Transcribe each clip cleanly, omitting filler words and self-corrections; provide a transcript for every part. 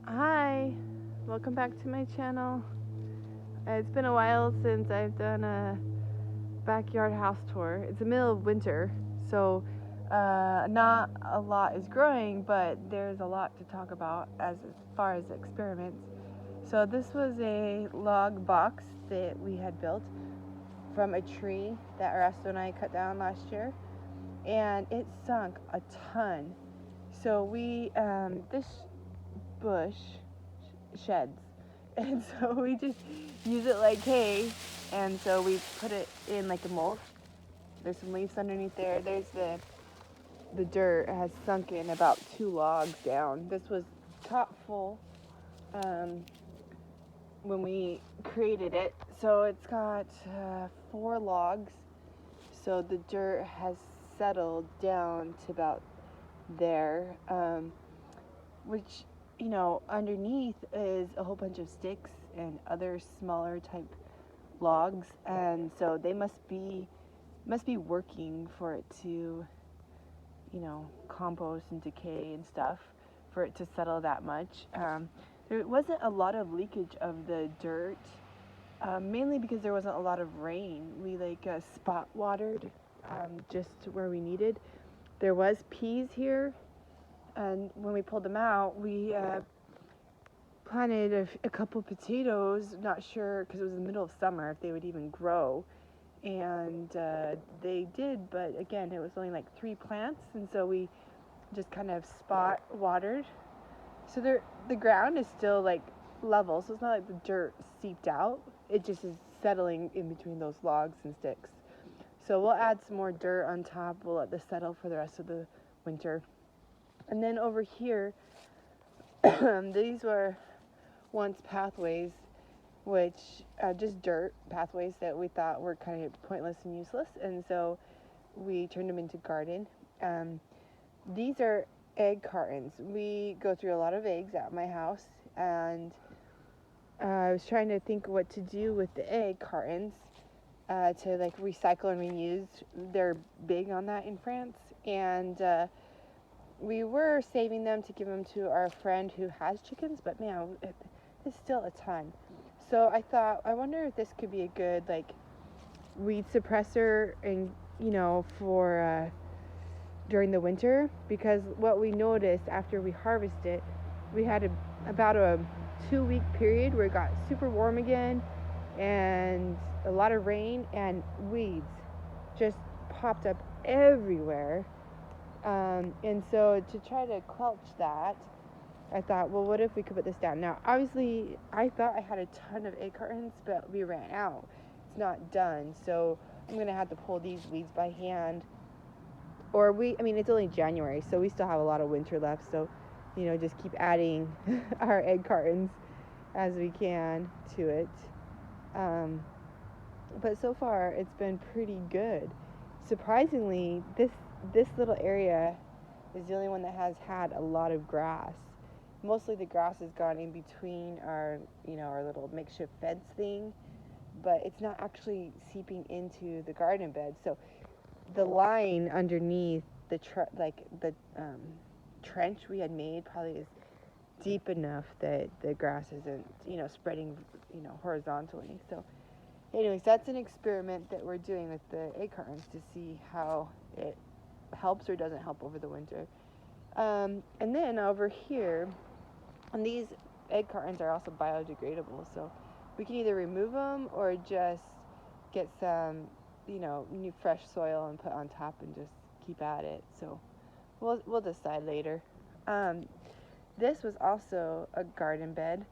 Hi, welcome back to my channel. It's been a while since I've done a backyard house tour. It's the middle of winter, so not a lot is growing, but there's a lot to talk about as far as experiments. So this was a log box that we had built from a tree that Erasto and I cut down last year, and it sunk a ton. So this bush sheds. And so we just use it like hay. And so we put it in like a mulch. There's some leaves underneath there. There's the dirt has sunk in about 2 logs down. This was top full um, when we created it. So it's got 4 logs. So the dirt has settled down to about there, which underneath is a whole bunch of sticks and other smaller type logs, and so they must be working for it to compost and decay and stuff for it to settle that much. There wasn't a lot of leakage of the dirt, mainly because there wasn't a lot of rain. We spot watered just where we needed. There was peas here, and when we pulled them out, we planted a couple potatoes. Not sure, because it was in the middle of summer, if they would even grow, and they did, but again, it was only like 3 plants, and so we just kind of spot watered. So the ground is still like level, so it's not like the dirt seeped out. It just is settling in between those logs and sticks. So we'll add some more dirt on top. We'll let this settle for the rest of the winter. And then over here, these were once pathways, which just dirt pathways that we thought were kind of pointless and useless, and so we turned them into garden. These are egg cartons. We go through a lot of eggs at my house, and I was trying to think what to do with the egg cartons to like recycle and reuse. They're big on that in France, and we were saving them to give them to our friend who has chickens, but man, it's still a ton. So I thought, I wonder if this could be a good like weed suppressor, and for during the winter, because what we noticed after we harvested it, we had about a 2-week period where it got super warm again and a lot of rain, and weeds just popped up everywhere. And so to try to quelch that, I thought, well, what if we could put this down? Now, obviously, I thought I had a ton of egg cartons, but we ran out. It's not done, so I'm going to have to pull these weeds by hand. I mean, it's only January, so we still have a lot of winter left, so, just keep adding our egg cartons as we can to it. But so far, it's been pretty good. Surprisingly, this little area is the only one that has had a lot of grass. Mostly the grass has gone in between our little makeshift fence thing, but it's not actually seeping into the garden bed. So the line underneath the trench we had made probably is deep enough that the grass isn't spreading horizontally. So anyways, that's an experiment that we're doing with the egg cartons to see how it helps or doesn't help over the winter. And then over here, and these egg cartons are also biodegradable, so we can either remove them or just get some, new fresh soil and put on top and just keep at it. So we'll decide later. This was also a garden bed,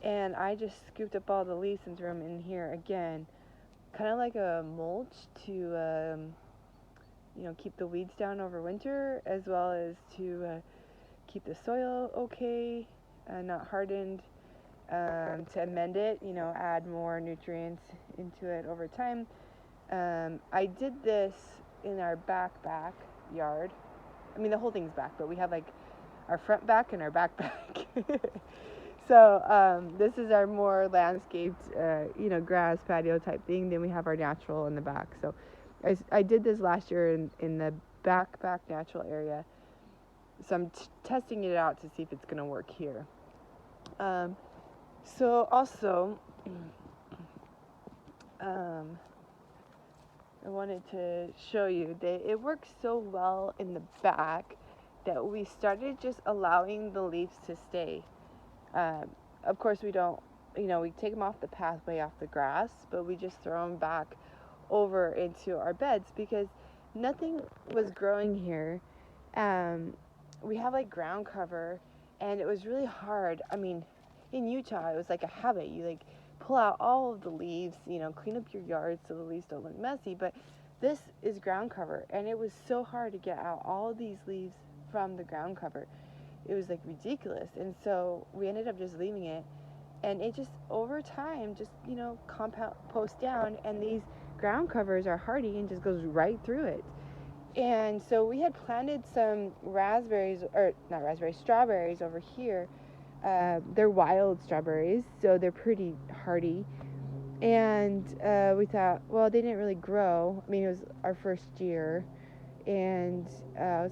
and I just scooped up all the leaves and threw them in here again, kind of like a mulch to keep the weeds down over winter, as well as to keep the soil okay, not hardened, to amend it, add more nutrients into it over time. I did this in our backyard. I mean, the whole thing's back, but we have like our front back and our back. So this is our more landscaped, grass patio type thing. Then we have our natural in the back. So I did this last year in the back natural area. So I'm testing it out to see if it's going to work here. So also, I wanted to show you that it works so well in the back that we started just allowing the leaves to stay. Um, of course, we don't, we take them off the pathway, off the grass, but we just throw them back over into our beds because nothing was growing here. We have like ground cover, and it was really hard. I mean, in Utah, it was like a habit. You like pull out all of the leaves, clean up your yard so the leaves don't look messy. But this is ground cover, and it was so hard to get out all of these leaves from the ground cover. It was like ridiculous, and so we ended up just leaving it, and it just over time just compost down, and these ground covers are hardy and just goes right through it. And so we had planted some strawberries over here. They're wild strawberries, so they're pretty hardy. And we thought, well, they didn't really grow. I mean, it was our first year. And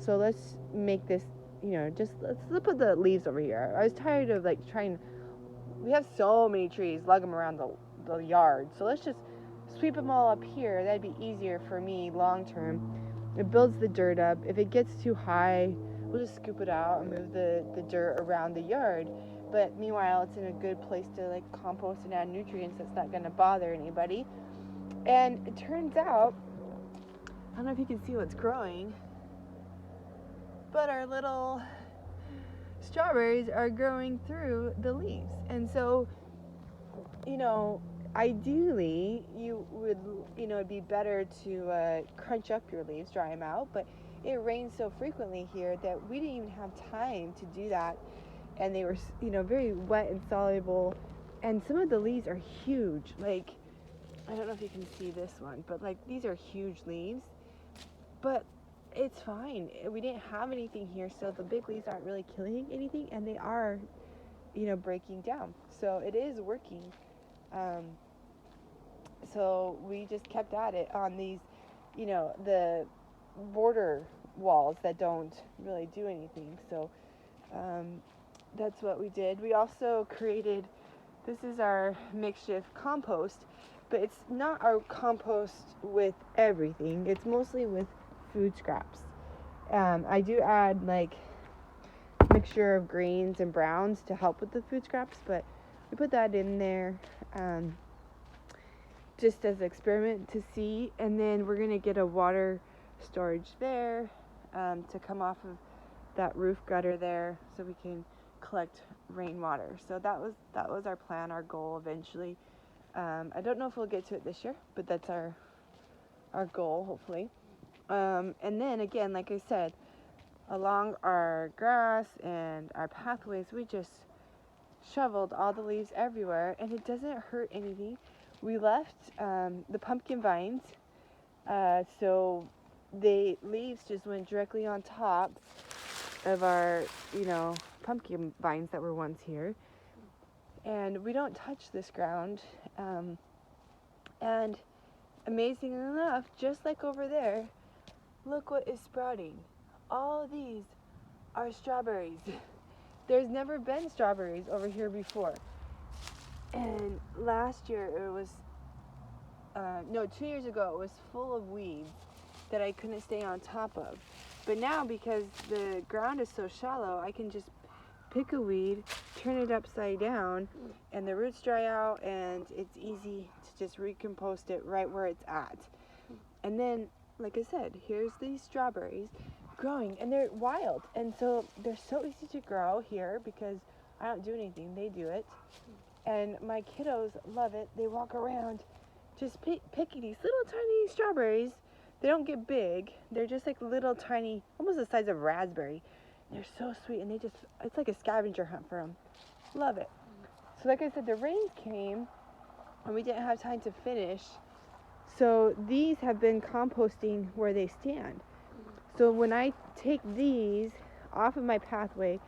so let's make this, let's put the leaves over here. I was tired of we have so many trees, lug them around the yard. So let's just sweep them all up here. That'd be easier for me long term. It builds the dirt up. If it gets too high, we'll just scoop it out and move the dirt around the yard. But meanwhile, it's in a good place to compost and add nutrients that's not going to bother anybody. And it turns out, I don't know if you can see what's growing, but our little strawberries are growing through the leaves. And so, ideally you would, it'd be better to crunch up your leaves, dry them out, but it rains so frequently here that we didn't even have time to do that, and they were very wet and soluble, and some of the leaves are huge. I don't know if you can see this one, but these are huge leaves, but it's fine. We didn't have anything here, so the big leaves aren't really killing anything, and they are breaking down, so it is working. So we just kept at it on these, the border walls that don't really do anything. So that's what we did. We also created, this is our makeshift compost, but it's not our compost with everything. It's mostly with food scraps. I do add mixture of greens and browns to help with the food scraps, but we put that in there just as an experiment to see. And then we're gonna get a water storage there to come off of that roof gutter there, so we can collect rainwater. So that was our plan, our goal eventually. I don't know if we'll get to it this year, but that's our goal, hopefully. And then again, like I said, along our grass and our pathways, we just shoveled all the leaves everywhere, and it doesn't hurt anything. We left the pumpkin vines, so the leaves just went directly on top of our, pumpkin vines that were once here. And we don't touch this ground. And amazing enough, just like over there, look what is sprouting. All of these are strawberries. There's never been strawberries over here before. And last year it was, 2 years ago, it was full of weeds that I couldn't stay on top of. But now, because the ground is so shallow, I can just pick a weed, turn it upside down, and the roots dry out, and it's easy to just recompost it right where it's at. And then, like I said, here's these strawberries growing, and they're wild, and so they're so easy to grow here because I don't do anything, they do it. And my kiddos love it. They walk around just picking these little tiny strawberries. They don't get big. They're just little tiny, almost the size of raspberry. They're so sweet, and it's like a scavenger hunt for them. Love it. So like I said, the rains came, and we didn't have time to finish. So these have been composting where they stand. So when I take these off of my pathway,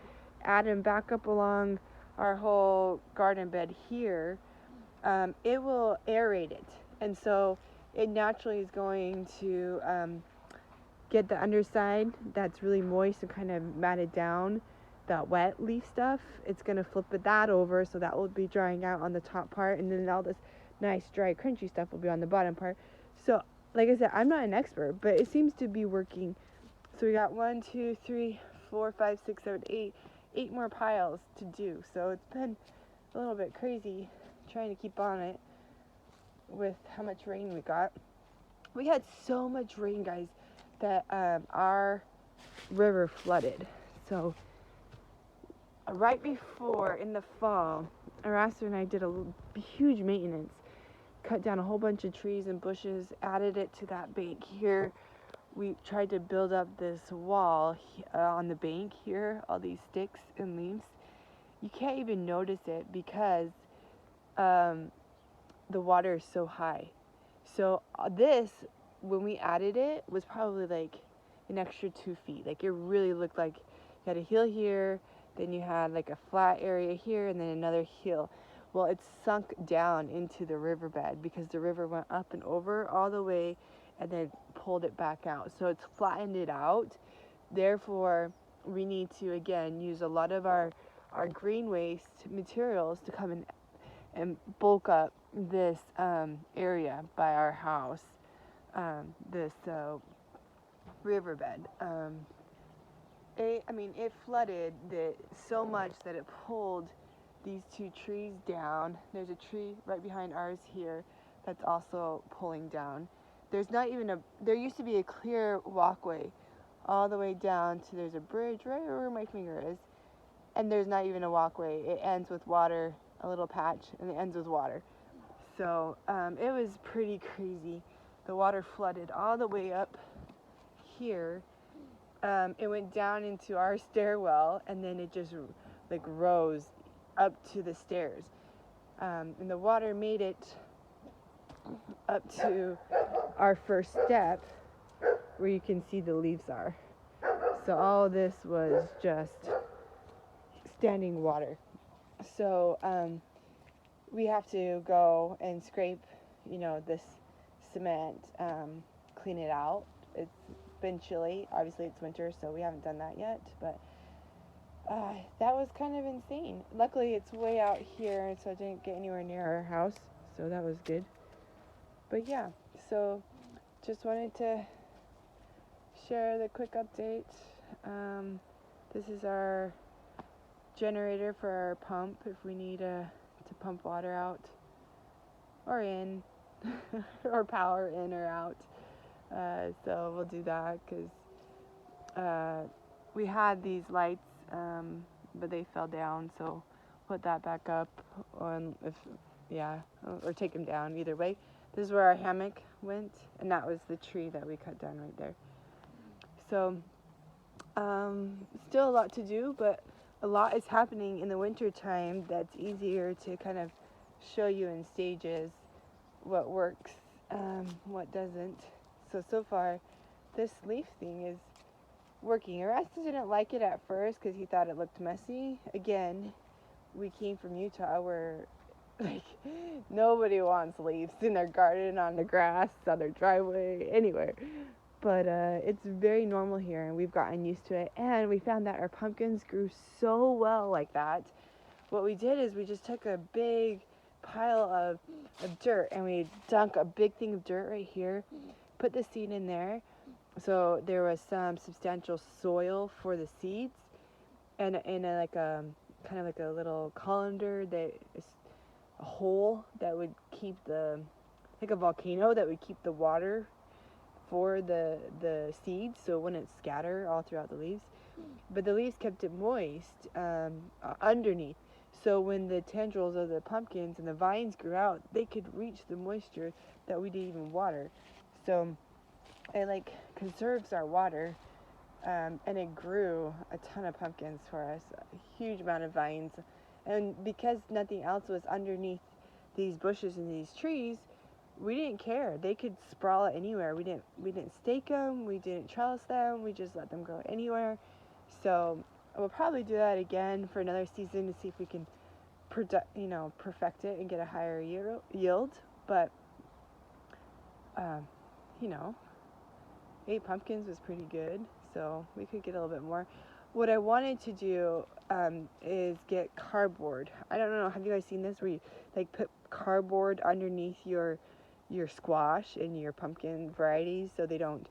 add them back up along our whole garden bed here, it will aerate it. And so it naturally is going to get the underside that's really moist and kind of matted down that wet leaf stuff, it's going to flip that over, so that will be drying out on the top part, and then all this nice dry crunchy stuff will be on the bottom part. So like I said, I'm not an expert, but it seems to be working. So we got 1, 2, 3, 4, 5, 6, 7, 8 more piles to do. So it's been a little bit crazy trying to keep on it with how much rain we got. We had so much rain, guys, that our river flooded. So right before, in the fall, Erasmus and I did a huge maintenance, cut down a whole bunch of trees and bushes, added it to that bank here. We tried to build up this wall on the bank here, all these sticks and leaves. You can't even notice it because the water is so high. So this, when we added it, was probably like an extra 2 feet. Like, it really looked like you had a hill here, then you had like a flat area here, and then another hill. Well, it's sunk down into the riverbed because the river went up and over all the way and then pulled it back out. So it's flattened it out. Therefore, we need to, again, use a lot of our green waste materials to come in and bulk up this area by our house, this riverbed. It flooded so much that it pulled these 2 trees down. There's a tree right behind ours here that's also pulling down. There used to be a clear walkway all the way down to, there's a bridge right where my finger is, and there's not even a walkway. It ends with water, a little patch, and it ends with water. So it was pretty crazy. The water flooded all the way up here. It went down into our stairwell, and then it just like rose up to the stairs. And the water made it up to our first step where you can see the leaves are. So all this was just standing water. So we have to go and scrape, this cement, clean it out. It's been chilly. Obviously it's winter, so we haven't done that yet, but that was kind of insane. Luckily it's way out here, so I didn't get anywhere near our house, so that was good. But yeah, so just wanted to share the quick update. This is our generator for our pump if we need to pump water out or in or power in or out. So we'll do that because we had these lights, but they fell down, so put that back up on or take them down. Either way, this is where our hammock went, and that was the tree that we cut down right there. So still a lot to do, but a lot is happening in the winter time that's easier to kind of show you in stages what works, what doesn't. So far, this leaf thing is working. Erastus didn't like it at first because he thought it looked messy. Again, we came from Utah where nobody wants leaves in their garden, on the grass, on their driveway, anywhere. But it's very normal here, and we've gotten used to it. And we found that our pumpkins grew so well like that. What we did is we just took a big pile of dirt, and we dunk a big thing of dirt right here, put the seed in there, so there was some substantial soil for the seeds, and in a kind of like a little colander that is a hole that would keep like a volcano that would keep the water for the seeds, so it wouldn't scatter all throughout the leaves. But the leaves kept it moist underneath. So when the tendrils of the pumpkins and the vines grew out, they could reach the moisture that we didn't even water. So it conserves our water, and it grew a ton of pumpkins for us, a huge amount of vines. And because nothing else was underneath these bushes and these trees, we didn't care. They could sprawl anywhere. We didn't stake them. We didn't trellis them. We just let them grow anywhere. So we'll probably do that again for another season to see if we can perfect it and get a higher yield. But 8 pumpkins was pretty good. So we could get a little bit more. what I wanted to do is get cardboard. I don't know. Have you guys seen this? Where you like put cardboard underneath your squash and your pumpkin varieties so they don't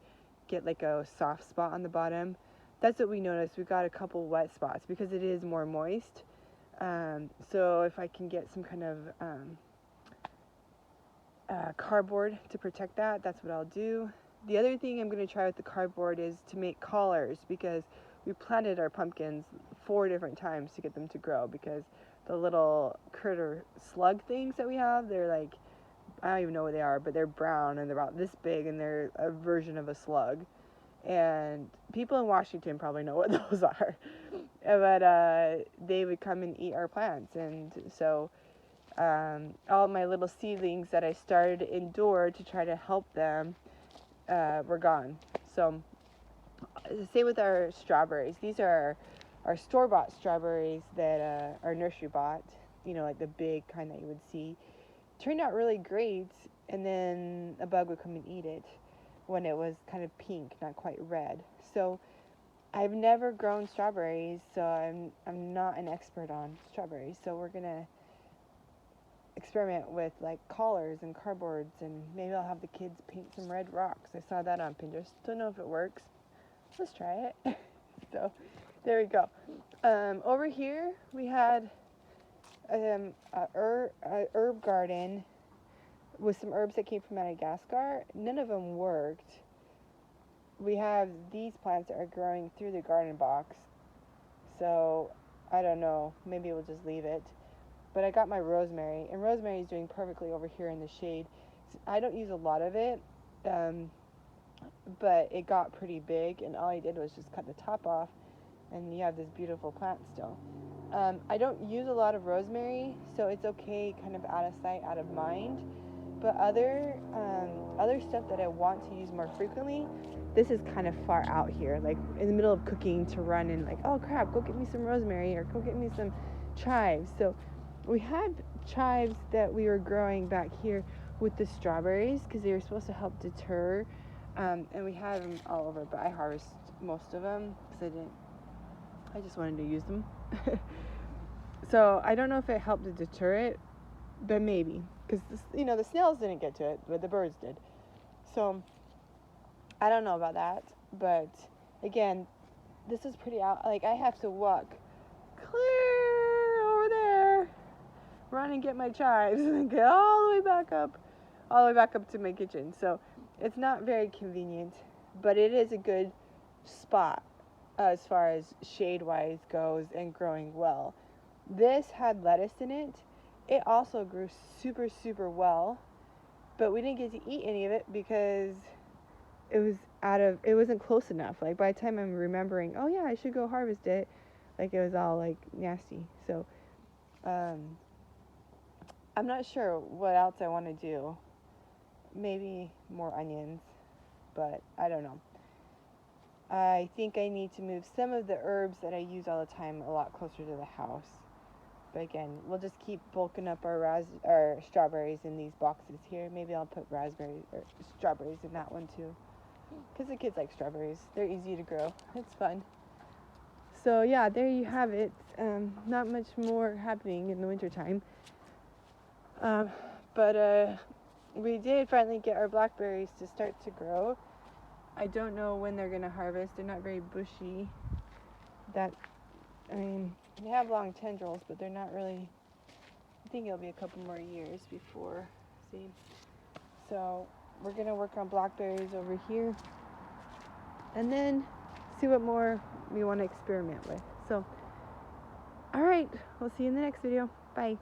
get like a soft spot on the bottom. That's what we noticed. We got a couple wet spots because it is more moist. So if I can get some kind of cardboard to protect that, that's what I'll do. The other thing I'm going to try with the cardboard is to make collars, because we planted our pumpkins 4 different times to get them to grow, because the little critter slug things that we have, they're like, I don't even know what they are, but they're brown and they're about this big and they're a version of a slug. And people in Washington probably know what those are. But they would come and eat our plants. And so all my little seedlings that I started indoor to try to help them were gone. So same with our strawberries. These are our store-bought strawberries that are nursery bought, you know, like the big kind that you would see. Turned out really great, and then a bug would come and eat it when it was kind of pink, not quite red. So I've never grown strawberries, so I'm not an expert on strawberries. So we're gonna experiment with like collars and cardboards, and maybe I'll have the kids paint some red rocks. I saw that on Pinterest. Don't know if it works. Let's try it. So there we go. Over here we had a herb garden with some herbs that came from Madagascar. None of them worked. We have these plants that are growing through the garden box, so I don't know, maybe we'll just leave it. But I got my rosemary, and rosemary is doing perfectly over here in the shade. I don't use a lot of it, but it got pretty big, and all I did was just cut the top off, and you have this beautiful plant still. I don't use a lot of rosemary, so it's okay, kind of out of sight, out of mind. But other stuff that I want to use more frequently, this is kind of far out here, like in the middle of cooking, to run and like, oh crap, go get me some rosemary, or go get me some chives. So we had chives that we were growing back here with the strawberries, because they were supposed to help deter, and we had them all over, but I harvested most of them because I just wanted to use them. So I don't know if it helped to deter it, but maybe, because the snails didn't get to it, but the birds did. So I don't know about that, but again, this is pretty out. Like, I have to walk clear over there, run and get my chives, and get all the way back up to my kitchen. So it's not very convenient, but it is a good spot as far as shade-wise goes and growing well. This had lettuce in it. It also grew super, super well, but we didn't get to eat any of it because it wasn't close enough. Like, by the time I'm remembering, oh yeah, I should go harvest it, like, it was all like nasty. So I'm not sure what else I want to do. Maybe more onions, but I don't know. I think I need to move some of the herbs that I use all the time a lot closer to the house. But again, we'll just keep bulking up our strawberries in these boxes here. Maybe I'll put strawberries in that one too, because the kids like strawberries. They're easy to grow. It's fun. So yeah, there you have it. Not much more happening in the wintertime. But we did finally get our blackberries to start to grow. I don't know when they're going to harvest. They're not very bushy. They have long tendrils, but they're not really. I think it'll be a couple more years before. See? So we're going to work on blackberries over here, and then see what more we want to experiment with. So, all right, we'll see you in the next video. Bye.